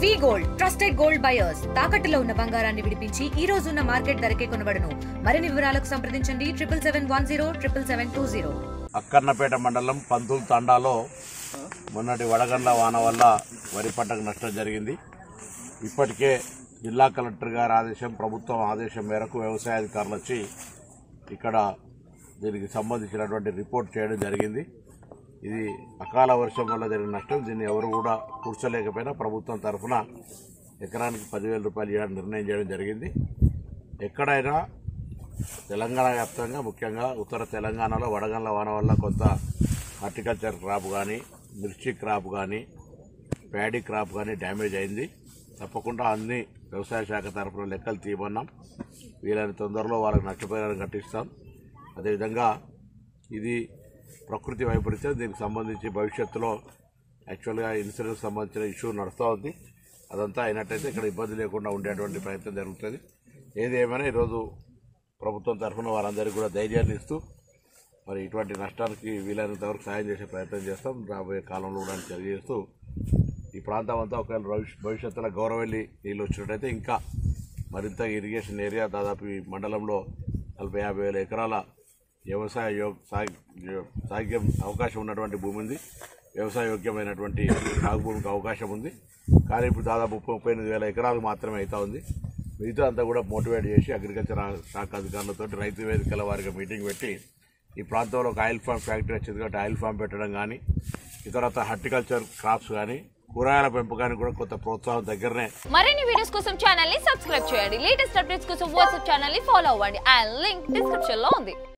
వి gold trusted gold buyers తాకట్టులో ఉన్న బంగారాన్ని విడిపించి ఈ రోజు ఉన్న మార్కెట్ ధరకే కొనబడును. మరిన్ని వివరాలకు సంప్రదించండి 77107720. అక్కన్నపేట మండలం పంతులు తండాలో మొన్నటి వడగండ్ల వాన వల్ల వరి పంటకు నష్టం జరిగింది. ఇప్పటికే జిల్లా కలెక్టర్ గారి ఆదేశం, ప్రభుత్వం ఆదేశం మేరకు వ్యవసాయ అధికారులు వచ్చి ఇక్కడ దీనికి సంబంధించినటువంటి రిపోర్ట్ చేయడం జరిగింది. ఇది అకాల వర్షం వల్ల జరిగిన నష్టం. దీన్ని ఎవరు కూడా కూర్చోలేకపోయినా ప్రభుత్వం తరఫున ఎకరానికి 10,000 రూపాయలు ఇవ్వడానికి నిర్ణయం చేయడం జరిగింది. ఎక్కడైనా తెలంగాణ వ్యాప్తంగా, ముఖ్యంగా ఉత్తర తెలంగాణలో వడగండ్ల వాన వల్ల కొంత హార్టికల్చర్ క్రాప్ కానీ, మిర్చి క్రాప్ కానీ, ప్యాడీ క్రాప్ కానీ డ్యామేజ్ అయింది. తప్పకుండా అన్ని వ్యవసాయ శాఖ తరఫున లెక్కలు తీయమన్నాం. వీలైన తొందరలో వాళ్ళకి నష్టపరిహారం కట్టిస్తాం. అదేవిధంగా ఇది ప్రకృతి వైపరీత్యం, దీనికి సంబంధించి భవిష్యత్తులో యాక్చువల్గా ఇన్సూరెన్స్ సంబంధించిన ఇష్యూ నడుస్తూ ఉంది. అదంతా అయినట్టయితే ఇక్కడ ఇబ్బంది లేకుండా ఉండేటువంటి ప్రయత్నం జరుగుతుంది. ఏది ఏమైనా ఈరోజు ప్రభుత్వం తరఫున వారందరికీ కూడా ధైర్యాన్ని ఇస్తూ మరి ఇటువంటి నష్టానికి వీలైనంత వరకు సాయం చేసే ప్రయత్నం చేస్తాం. రాబోయే కాలంలో కూడా తెలియజేస్తూ ఈ ప్రాంతం అంతా ఒకవేళ భవిష్యత్తులో గౌరవెల్లి నీళ్ళు వచ్చినట్టయితే ఇంకా మరింత ఇరిగేషన్ ఏరియా, దాదాపు ఈ మండలంలో 40,000-50,000 ఎకరాల వ్యవసాయ సాగ్యం అవకాశం ఉన్నటువంటి భూమి ఉంది. వ్యవసాయ యోగ్యమైనటువంటి సాగు భూమికి అవకాశం ఉంది. కానీ ఇప్పుడు దాదాపు 38,000 ఎకరాలు మాత్రమే అవుతా ఉంది. మిగతా అంతా కూడా మోటివేట్ చేసి అగ్రికల్చర్ శాఖ అధికారులతో రైతు వేదికల వారిగా మీటింగ్ పెట్టి ఈ ప్రాంతంలో ఒక ఆయిల్ ఫామ్ ఫ్యాక్టరీ వచ్చింది కాబట్టి ఆయిల్ ఫామ్ పెట్టడం కానీ, ఇతరత హార్టికల్చర్ క్రాప్స్ కానీ, కూరగాయల పెంపకానికి కూడా కొంత ప్రోత్సాహం దగ్గరనే. మరిన్ని వీడియోస్ కోసం ఛానల్ ని సబ్స్క్రైబ్ చేయండి. లేటెస్ట్ అప్డేట్స్ కోసం వాట్సాప్ ఛానల్ ని ఫాలో అవ్వండి. అండ్ లింక్ డిస్క్రిప్షన్ లో ఉంది.